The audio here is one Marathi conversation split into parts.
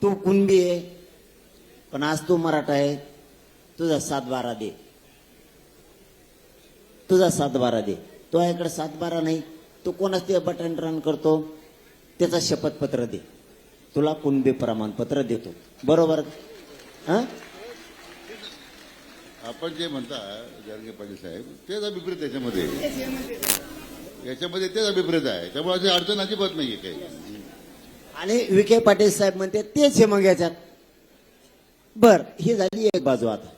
तू कुणबी आहे पण आज तू मराठा आहे, तुझा 7-12 दे, तुझा 7-12 दे. तो याकडे 7-12 नाही, तू कोणाच ते बटन रन करतो त्याचा शपथपत्र दे, तुला कुणबी प्रमाणपत्र देतो. बरोबर? हा, आपण जे म्हणता जरांगे पाटील साहेब, तेच अभिप्रेत त्याच्यामध्ये याच्यामध्ये तेच अभिप्रेत आहे. त्यामुळे अशी अडचण अजिबात नाहीये काही. आणि विखे पाटील साहेब म्हणते तेच हे मग याच्यात. बर, ही झाली एक बाजू. आता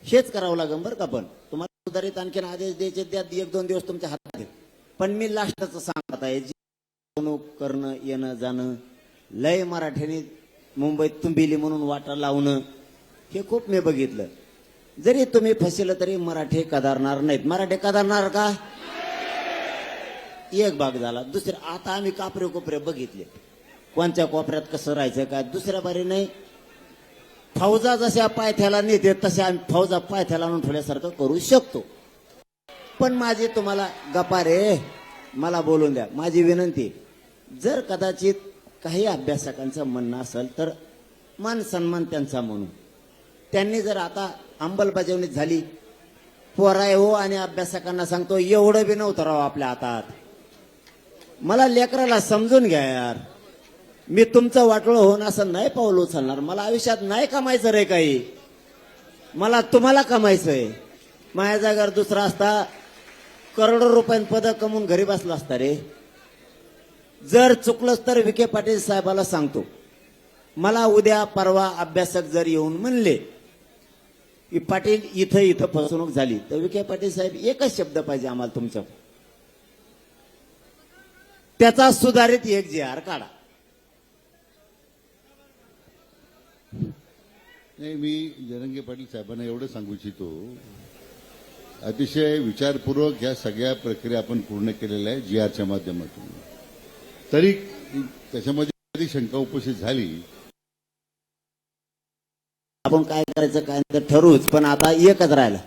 हेच करावं लागेल बरं का. पण तुम्हाला सुधारित आणखीन आदेश द्यायचे, त्या 1-2 दिवस तुमच्या हातात आहेत. पण मी लास्टचं सांगत आहे, गुंतवणूक करणं, येणं जाणं, लय मराठ्यांनी मुंबईत तुंबिली म्हणून वाटा लावणं, हे खूप मी बघितलं. जरी तुम्ही फसलं तरी मराठी कदारणार नाहीत. मराठी कदारणार का? एक भाग झाला. दुसरे आता आम्ही कापरे कोपरे बघितले, कोणत्या कोपऱ्यात कसं राहायचं काय. दुसऱ्या बारी नाही, फौजा जशा पायथ्याला नेते तशा आम्ही फौजा पायथ्याला आणून ठेवल्यासारखं करू शकतो. पण माझी तुम्हाला गप्पा रे, मला बोलून द्या. माझी विनंती, जर कदाचित काही अभ्यासकांचं म्हणणं असेल तर मान सन्मान त्यांचा म्हणून, त्यांनी जर आता अंमलबजावणी झाली, पोराय हो, आणि अभ्यासकांना सांगतो एवढं बी नव्हतं राव आपल्या हातात. मला लेकराला समजून घ्या यार, मी तुमचं वाटोळं होऊन असं नाही पाऊल उचलणार. मला आयुष्यात नाही कमायचं रे काही, मला तुम्हाला कमायचंय. माझ्या जागेवर दुसरा असता करोडो रुपयांत पद कमवून घरी बसला असता रे. जर चुकलंच तर विखे पाटील साहेबाला सांगतो, मला उद्या परवा अभ्यासक जर येऊन म्हणले की पाटील इथं इथं फसवणूक झाली, तर विखे पाटील साहेब एकच शब्द पाहिजे आम्हाला तुमच्या, त्याचा सुधारित एक GR काढा. नाही, मी जरांगे पाटील साहेबांना एवढं सांगू इच्छितो, अतिशय विचारपूर्वक ह्या सगळ्या प्रक्रिया आपण पूर्ण केलेल्या आहे GRच्या माध्यमातून. तरी त्याच्यामध्ये कधी शंका उपस्थित झाली, आपण काय करायचं काय तर ठरवूच. पण आता एकच राहिला,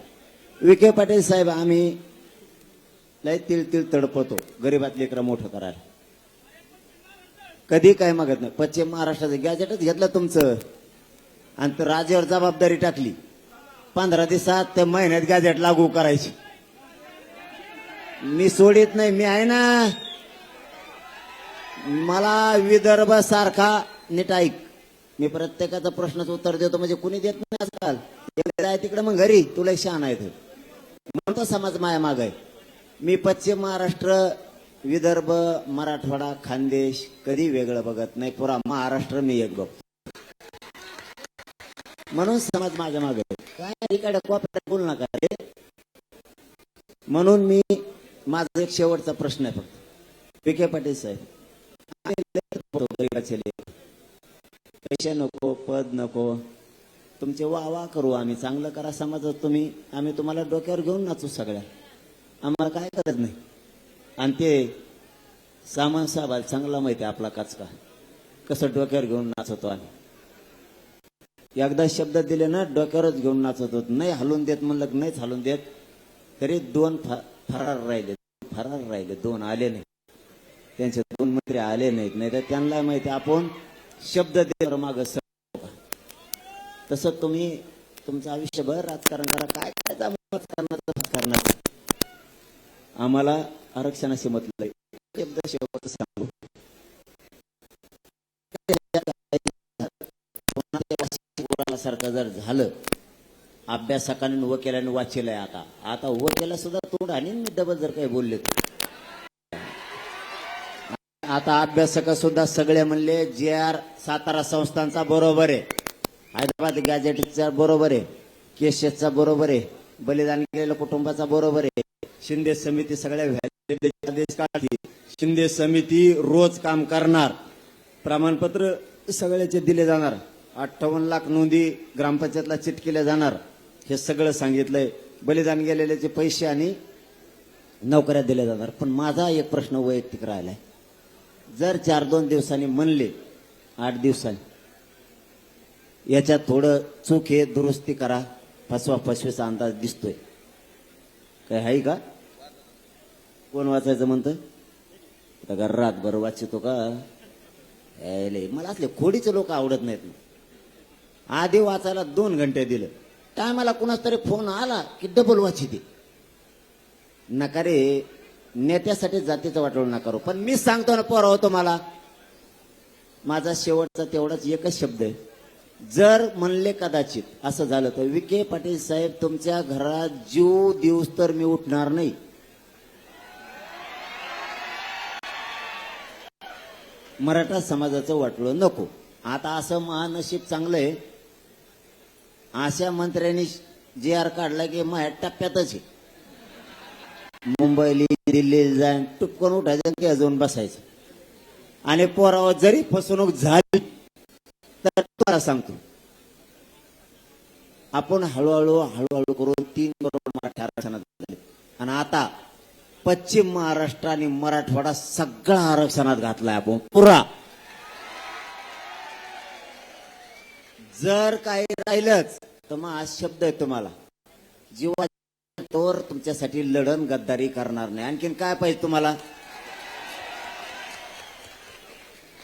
विखे पाटील साहेब आम्ही लय तिळ तडपतो गरीबात लेकरं मोठं करायला. कधी काय मागत नाही. पश्चिम महाराष्ट्राचं गॅजेटच घेतलं तुमचं आणि तर राज्यावर जबाबदारी टाकली, 15 दिवसात ते महिन्यात गॅजेट लागू करायची. मी सोडित नाही, मी आहे ना. मला विदर्भ सारखा, नीट ऐक, मी प्रत्येकाचा प्रश्नाचं उत्तर देतो, म्हणजे कुणी देत नाही आजकाल. जाय तिकडे मग घरी, तुला शहाणा आहे म्हणून तो समाज माया माग आहे. मी पश्चिम महाराष्ट्र, विदर्भ, मराठवाडा, खानदेश कधी वेगळं बघत नाही. पुरा महाराष्ट्र मी एक बघतो, म्हणून समाज माझ्या मागे आहे. काय इकडे कोपऱ्यात बोल नका रे. म्हणून मी, माझा एक शेवटचा प्रश्न आहे फक्त, विखे पाटील साहेब, पैसे नको, पद नको, तुमचे वा करू आम्ही, चांगलं करा समाजात तुम्ही, आम्ही तुम्हाला डोक्यावर घेऊन नाचू सगळ्या, आम्हाला काय करत नाही. आणि ते सामान साहेबाला चांगला माहिती आहे आपला काचका कसं डोक्यावर घेऊन नाचतो आम्ही. एकदा शब्द दिले ना, डोक्यावरच घेऊन नाचत होत. नाही हलून देत म्हणलं की नाहीच हलून देत. तरी 2 फरार राहिले, 2 आले नाही. त्यांचे 2 मंत्री आले नाहीत, नाही तर त्यांना माहिती आपण शब्द दे माग. तसं तुम्ही तुमचं आयुष्यभर राजकारण करा, काय करायचं आम्हाला आरक्षणाशी मतलब. शब्द शेवट सांगू, सारखं जर झालं, अभ्यासकाने वकिलाने वाचलंय, आता वकिला सुद्धा तोंड आणि मी डबल जर काही बोलले तर. आता अभ्यासक सुद्धा सगळे म्हणले GR सातारा संस्थांचा बरोबर आहे, हैदराबाद गॅजेटचा बरोबर आहे, केशेसचा बरोबर आहे, बलिदान केलेल्या कुटुंबाचा बरोबर आहे, शिंदे समिती सगळ्या आदेश काढली, शिंदे समिती रोज काम करणार, प्रमाणपत्र सगळ्याचे दिले जाणार, 58 लाख नोंदी ग्रामपंचायतला चिटकेल्या जाणार, हे सगळं सांगितलंय. बलिदान गेलेल्याचे पैसे आणि नोकऱ्या दिल्या जाणार. पण माझा एक प्रश्न वैयक्तिक राहिलाय, जर 4-2 दिवसांनी म्हणले, 8 दिवसांनी, याच्यात थोडं चूक आहे, दुरुस्ती करा, फसवीचा अंदाज दिसतोय, काय आहे का? कोण वाचायचं म्हणतं? आता रातभर वाचितो का? मला असले खोडीचे लोक आवडत नाहीत. आधी वाचायला 2 घंटे दिलं, टायमाला कुणाच तरी फोन आला की डबल वाचिते. नका रे, नेत्यासाठी जातीचं वाटवून नका करू. पण मी सांगतो ना पोराव तुम्हाला, माझा शेवटचा तेवढाच एकच शब्द आहे. जर म्हणले कदाचित असं झालं तर विखे पाटील साहेब तुमच्या घरात जीव दिवस तर मी उठणार नाही. मराठा समाजाचं वाटलं नको. आता असं महानशीब चांगलं आहे, अशा मंत्र्यांनी जे आर काढला की माझ्या टप्प्यातच आहे. मुंबईला दिल्लीला जाऊन टुपकन उठायचं की अजून बसायचं. आणि पोरावर जरी फसवणूक झाली तर तुम्हाला सांगतो, आपण हळूहळू करून 3 करोड मराठा आरक्षणात झाले. आणि आता पश्चिम महाराष्ट्र आणि मराठवाडा सगळा आरक्षणात घातलाय आपण पुरा. जर काही राहिलंच तर मग आज शब्द आहे तुम्हाला, जीवा तोवर तुमच्यासाठी लढण गद्दारी करणार नाही. आणखीन काय पाहिजे तुम्हाला?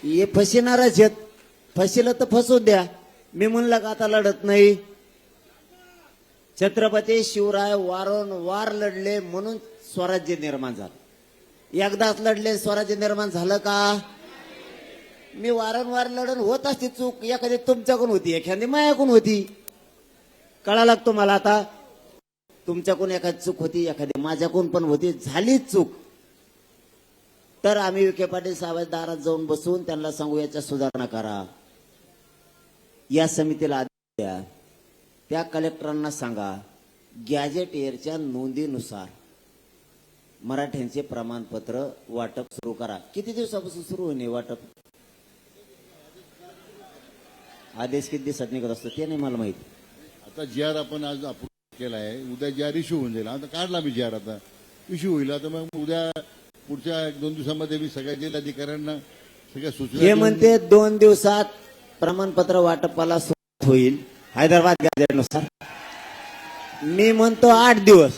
हे फसिनारच आहेत, फसिलं तर फसू द्या. मी म्हणलं का आता लढत नाही. छत्रपती शिवराय वारंवार लढले म्हणून स्वराज्य निर्माण झालं. एकदाच लढले स्वराज्य निर्माण झालं का? मी वारंवार लढण होत असते. चूक एखादी तुमच्याकडून होती, एखादी माझ्याकडून होती. कळालं तुम्हाला? आता तुमच्याकडून एखादी चूक होती, एखादी माझ्याकडून पण होती, झाली चूक तर आम्ही विखे पाटील साहेबांच्या दारात जाऊन बसून त्यांना सांगू याच्या सुधारणा करा. या समितीला आदेश द्या, त्या कलेक्टरांना सांगा गॅजेटियरच्या नोंदीनुसार मराठ्यांचे प्रमाणपत्र वाटप सुरू करा. किती दिवसापासून सुरू होणे वाटप? आदेश किती दिवसात निघत असतो ते नाही मला माहिती. आता जी आर आपण आज केलाय, उद्या जी आर इश्यू होऊन जाईल. आता काढला मी जी आर, आता इश्यू होईल. आता मग उद्या पुढच्या 1-2 दिवसामध्ये मी सगळ्या जिल्हाधिकाऱ्यांना सगळ्या सूचना हे म्हणते 2 दिवसात प्रमाणपत्र वाटपाला सुरुवात होईल हैदराबाद गॅजेटनुसार. मी म्हणतो 8 दिवस.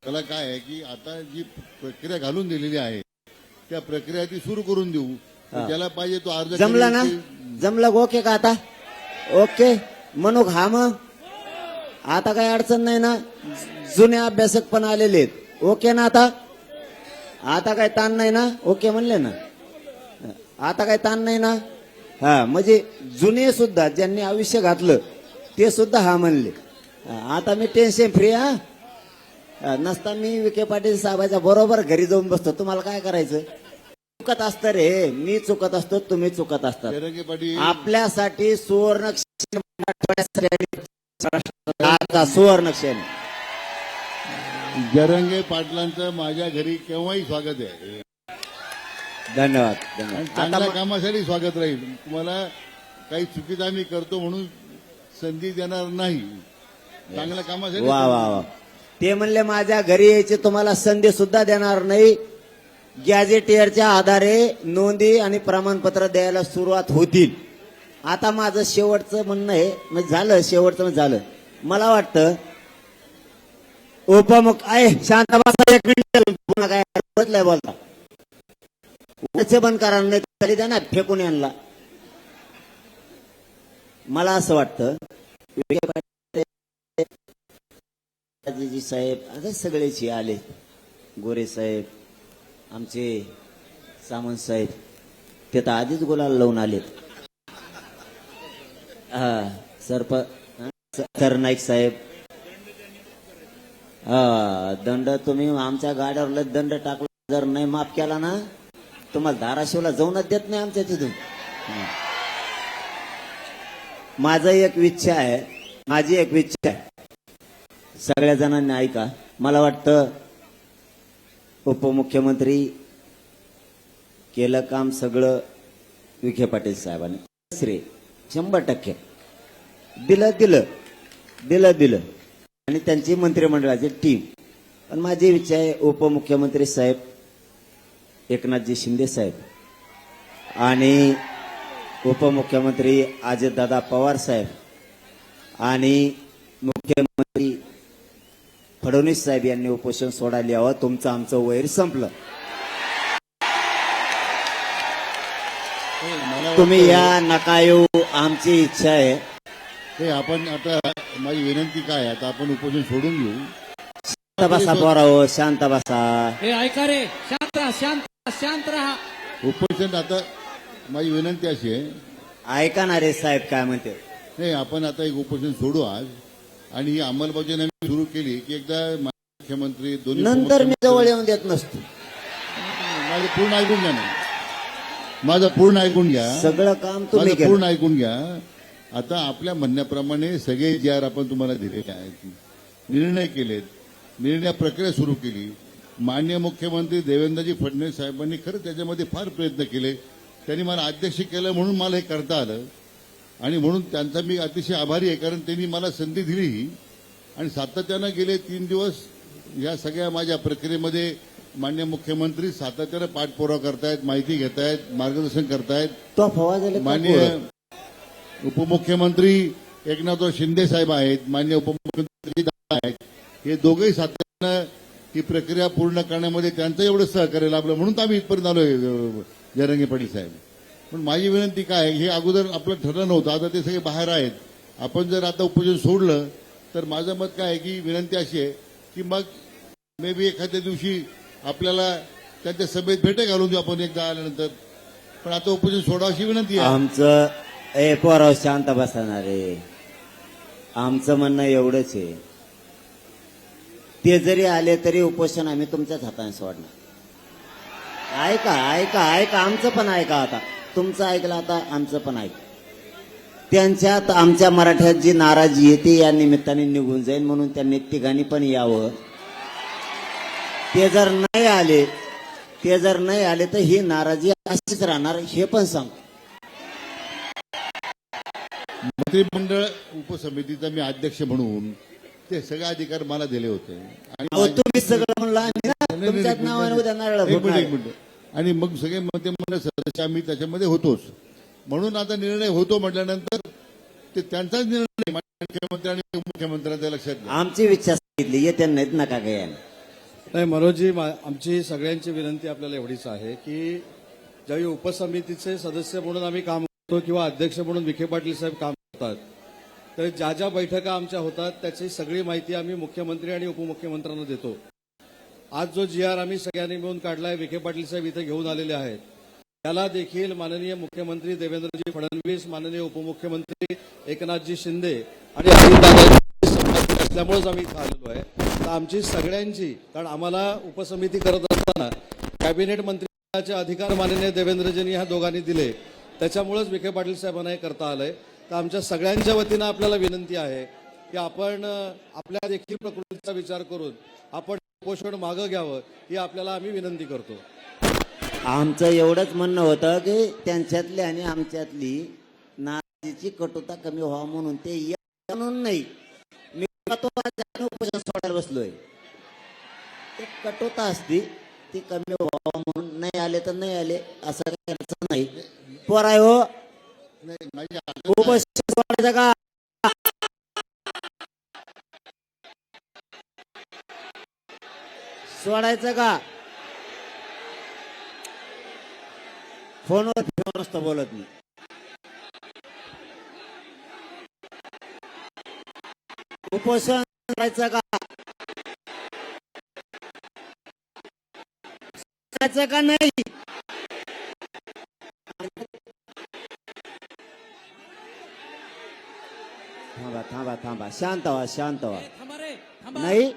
त्याला काय आहे की आता जी प्रक्रिया घालून दिलेली आहे त्या प्रक्रिया ती सुरू करून देऊ. ज्याला पाहिजे तो अर्ज जमला ना? जमलं ओके का? आता ओके म्हणू हा. मग आता काही अडचण नाही ना? जुने अभ्यासक पण आलेले आहेत. ओके ना? आता काही ताण नाही ना? ओके म्हणले ना? आता काही ताण नाही ना? हा, म्हणजे जुने सुद्धा ज्यांनी आयुष्य घातलं ते सुद्धा हा म्हणले. आता मी टेन्शन फ्री. नसता मी विखे पाटील साहेबाच्या बरोबर घरी जाऊन बसतो. तुम्हाला काय करायचं? चुकत असतं रे, मी चुकत असतो, तुम्ही चुकत असतात. जरंगे पाटील आपल्यासाठी सुवर्ण सुवर्ण जरंगे पाटलांचं माझ्या घरी केव्हाही स्वागत आहे. धन्यवाद आणि धन्यवाद. चांगल्या कामासाठी स्वागत राहील. तुम्हाला काही चुकीचा मी करतो म्हणून संधी देणार नाही. चांगल्या कामासाठी. वा वा वा. ते म्हणले माझ्या घरी यायची तुम्हाला संधी सुद्धा देणार नाही. गॅजेटियरच्या आधारे नोंदी आणि प्रमाणपत्र द्यायला सुरुवात होतील. आता माझं शेवटचं म्हणणं आहे, म्हणजे झालं शेवटचं झालं. मला वाटतं उपमुख आहे शांत बसा 1 मिनिट. पुन्हा काय बदलाय बोलता वरचे बंद करा, नाही तरी द्या ना फेकून यांना. मला असं वाटतं जी साहेब आता सगळेची आले, गोरे साहेब, आमचे सामंत साहेब, ते तर आधीच गुलाल लावून आलेत. सरनाईक साहेब, दंड तुम्ही आमच्या गाड्यावर दंड टाकला, जर नाही माफ केला ना तुम्हाला धाराशिवला जाऊनच देत नाही आमच्या तिथून. माझी एक इच्छा आहे, सगळ्या जणांनी ऐका. मला वाटतं उपमुख्यमंत्री केलं काम सगळं विखे पाटील साहेबांनी. श्री 100% दिलं आणि त्यांची मंत्रिमंडळाची टीम. पण माझी इच्छा आहे उपमुख्यमंत्री साहेब एकनाथजी शिंदे साहेब आणि उपमुख्यमंत्री अजितदादा पवार साहेब आणि मुख्यमंत्री फडणवीस साहेब यांनी उपोषण सोडायला यावं. तुमचं आमचं वैर संपलं. मला तुम्ही या नका येऊ, आमची इच्छा आहे. ते आपण आता माझी विनंती काय आहे, आता आपण उपोषण सोडून घेऊ. शांत बसा पोराओ, शांत बसा. हे ऐका रे, शांत राहा, शांत राहा. उपोषण आता माझी विनंती अशी आहे, ऐका ना रे साहेब काय म्हणते. नाही आपण आता एक उपोषण सोडू आज आणि ही अंमलबजावणी आम्ही सुरू केली की एकदा मुख्यमंत्री दोन्ही नंतर मी उपमुख्यमंत्री- जवळ येऊन देत नसतो. माझं पूर्ण ऐकून घ्या ना, माझं पूर्ण ऐकून घ्या, सगळं काम तुम्ही माझं केलं. पूर्ण ऐकून घ्या. आता आपल्या म्हणण्याप्रमाणे सगळे जे आर आपण तुम्हाला दिलेले आहेत, निर्णय केलेत, निर्णय प्रक्रिया सुरू केली. माननीय मुख्यमंत्री देवेंद्रजी फडणवीस साहेबांनी खरं त्याच्यामध्ये फार प्रयत्न केले. त्यांनी मला अध्यक्ष केलं म्हणून मला हे करता आलं आणि म्हणून त्यांचा मी अतिशय आभारी आहे, कारण त्यांनी मला संधी दिली आणि सातत्यानं गेले 3 दिवस या सगळ्या माझ्या प्रक्रियेमध्ये माननीय मुख्यमंत्री सातत्यानं पाठपुरावा करतायत, माहिती घेतायत, मार्गदर्शन करतायत. तो फवा झाले का माननीय पोरं? उपमुख्यमंत्री एकनाथराव शिंदे साहेब आहेत, माननीय उपमुख्यमंत्री आहेत, हे दोघेही सातत्यानं ही प्रक्रिया पूर्ण करण्यामध्ये त्यांचं एवढं सहकार्य लाभलं म्हणून तर आम्ही इथपर्यंत आलोय. जरंगे पाटील साहेब, पण माझी विनंती काय आहे, हे अगोदर आपलं ठरलं नव्हतं, आता ते सगळे बाहेर आहेत. आपण जर आता उपोषण सोडलं तर माझं मत काय आहे की विनंती अशी आहे की मग मे बी एखाद्या दिवशी आपल्याला त्यांच्या सभेत भेटे घालून देऊ आपण एकदा आल्यानंतर, पण आता उपोषण सोडावशी विनंती आहे. आमचं पोराव शांत बसणार रे. आमचं म्हणणं एवढंच आहे, ते जरी आले तरी उपोषण आम्ही तुमच्याच हाताने सोडणार. ऐका ऐका ऐका, आमचं पण ऐका. आता तुमचं ऐकलं, आता आमचं पण ऐका. त्यांच्यात आमच्या मराठ्यात जी नाराजी आहे ती या निमित्ताने निघून जाईल म्हणून त्यांनी तिघांनी पण यावं. ते जर नाही आले तर ही नाराजी अशीच राहणार, हे पण सांग. मंत्रिमंडळ उपसमितीचा मी अध्यक्ष म्हणून ते सगळे अधिकार मला दिले होते अहो, तुम्ही सगळं म्हणलं आम्ही ना, तुमच्याच नावाने उद्या नारळ एक फोडणार. मिनिट आणि मग सगळे मंत्रिमंडळ सदस्य आम्ही त्याच्यामध्ये होतोच, म्हणून आता निर्णय होतो म्हटल्यानंतर ते त्यांचाच निर्णय मुख्यमंत्री आणि उपमुख्यमंत्र्यांच्या लक्षात घ्या. आमची इच्छा सांगितली, येते नाहीत नका काय. नाही मनोजजी, आमची सगळ्यांची विनंती आपल्याला एवढीच आहे की ज्यावेळी उपसमितीचे सदस्य म्हणून आम्ही काम करतो किंवा अध्यक्ष म्हणून विखे पाटील साहेब काम करतात, तर ज्या ज्या बैठका आमच्या होतात त्याची सगळी माहिती आम्ही मुख्यमंत्री आणि उपमुख्यमंत्र्यांना देतो. आज जो GR आम्ही सगळ्यांनी मिळून काढलाय, विखे पाटील साहेब इथे घेऊन आलेले आहेत, त्याला देखील माननीय मुख्यमंत्री देवेंद्रजी फडणवीस, माननीय उपमुख्यमंत्री एकनाथजी शिंदे आणि अजितदादांची संमती असल्यामुळेच आम्ही इथं आलेलो आहे. तर आमची सगळ्यांची, कारण आम्हाला उपसमिती करत असताना कॅबिनेट मंत्रिमंडळाचे अधिकार माननीय देवेंद्रजींनी ह्या दोघांनी दिले, त्याच्यामुळेच विखे पाटील साहेबांना हे करता आलंय. तर आमच्या सगळ्यांच्या वतीनं आपल्याला विनंती आहे की आपण आपल्या देखील प्रकृतीचा विचार करून आपण उपोषण मागं घ्यावं, ही आपल्याला आम्ही विनंती करतो. आमचं एवढंच म्हणणं होतं की त्यांच्यातली आणि आमच्यातली नाराजीची कटुता कमी व्हावं म्हणून, ते म्हणून नाही. मी उपोषण सोडायला बसलोय, ते कटुता असती ती कमी व्हावं म्हणून. नाही आले तर नाही आले असं करायचं नाही. पोराय हो, नाही, माझी उपोषण सोडायचं का? सोडायचं का? फोनवर नसतं बोलत मी. उपोषण करायचं का? करायचं का नाही? थांबा थांबा थांबा, शांत व्हा शांत व्हा. थांबा रे, थांबा. नाही,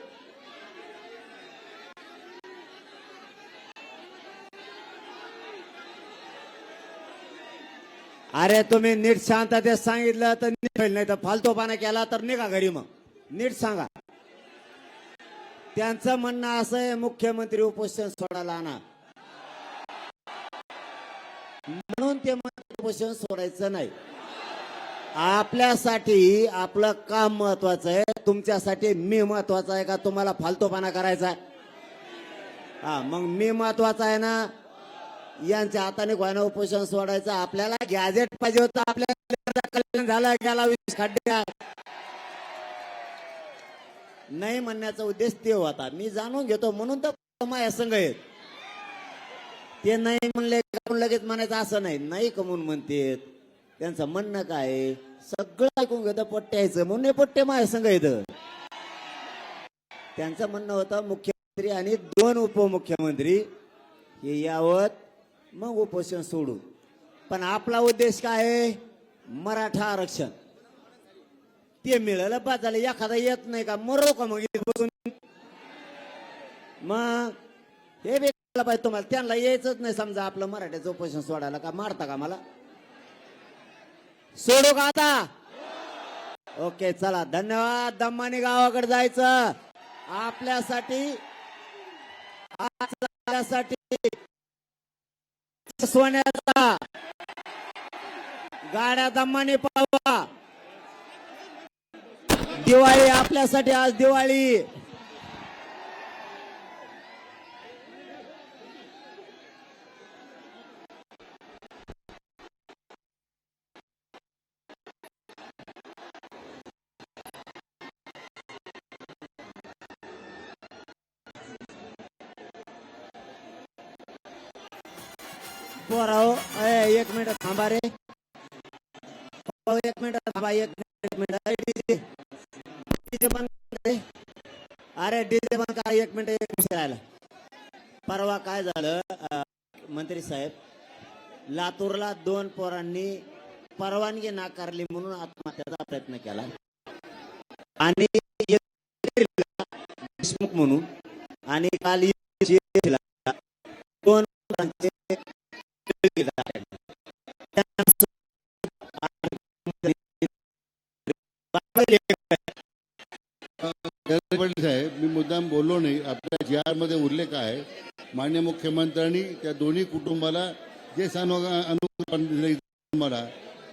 अरे तुम्ही नीट शांततेत सांगितलं तर नीट होईल, नाही तर फालतूपणा केला तर निघा घरी. मग नीट सांगा. त्यांचं म्हणणं असं आहे, मुख्यमंत्री उपोषण सोडायला आणा म्हणून ते उपोषण सोडायचं नाही. आपल्यासाठी आपलं काम महत्वाचं आहे, तुमच्यासाठी मी महत्वाचा आहे का तुम्हाला फालतूपणा करायचा आहे? हा, मग मी महत्वाचा आहे ना. यांच्या हाताने कोणा उपोषण सोडायचं, आपल्याला गॅजेट पाहिजे होतं, आपल्याला कल्याण झालं, गेला 20 खड्डे नाही म्हणण्याचा उद्देश ते होता. मी जाणून घेतो म्हणून तर माझ्या संघ आहेत. ते नाही म्हणले का आपण लगेच म्हणायचं असं नाही, नाही कमून म्हणतेत. त्यांचं म्हणणं काय आहे, सगळं ऐकून घेतं पट्ट्यायचं म्हणून हे पट्टे माझ्या संघ येतं. त्यांचं म्हणणं होतं मुख्यमंत्री आणि 2 उपमुख्यमंत्री हे यावत मग उपोषण सोडू. पण आपला उद्देश काय आहे, मराठा आरक्षण. ते मिळालं पाच झालं, एखादा येत नाही का मरो का मग इथे बसून. मग हे भेटायला पाहिजे तुम्हाला, त्यांना यायचंच नाही समजा आपलं मराठ्याचं उपोषण सोडायला. का मारता का मला, सोडू का आता? ओके चला, धन्यवाद. दम्मानी गावाकडे जायचं आपल्यासाठी सोन्याचा गाड्या दम्मानी पावा. दिवाळी आपल्यासाठी आज दिवाळी. पोराओ, एक मिनिट थांबा रे, 1 मिनिट थांबा, 1 मिनिट. डीजे बंद करे. अरे डीजे बंद करा, 1 मिनिट राहिला. परवा काय झालं, मंत्री साहेब, लातूरला 2 पोरांनी परवानगी नाकारली म्हणून आत्महत्याचा प्रयत्न केला आणि देशमुख म्हणून, आणि काल 2 पोरांचे पाटील साहेब, मी मुद्दाम बोललो नाही. आपल्या जी आर मध्ये उल्लेख आहे, माननीय मुख्यमंत्र्यांनी त्या दोन्ही कुटुंबाला जे अनुकूल दिले तुम्हाला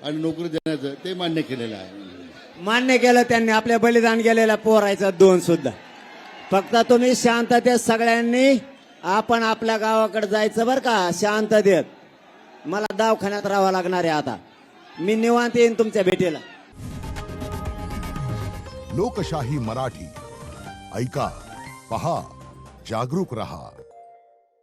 आणि नोकरी देण्याचं ते मान्य केलेलं आहे. मान्य केलं त्यांनी, आपल्या बलिदान गेलेल्या पोरायचं 2 सुद्धा. फक्त तुम्ही शांततेत सगळ्यांनी आपण आपल्या गावाकडे जायचं बरं का, शांततेत. मला दवाखान्यात राहावं लागणार आहे आता. मी निवांत येईन तुमच्या भेटीला. लोकशाही मराठी ऐका, पहा, जागरूक रहा.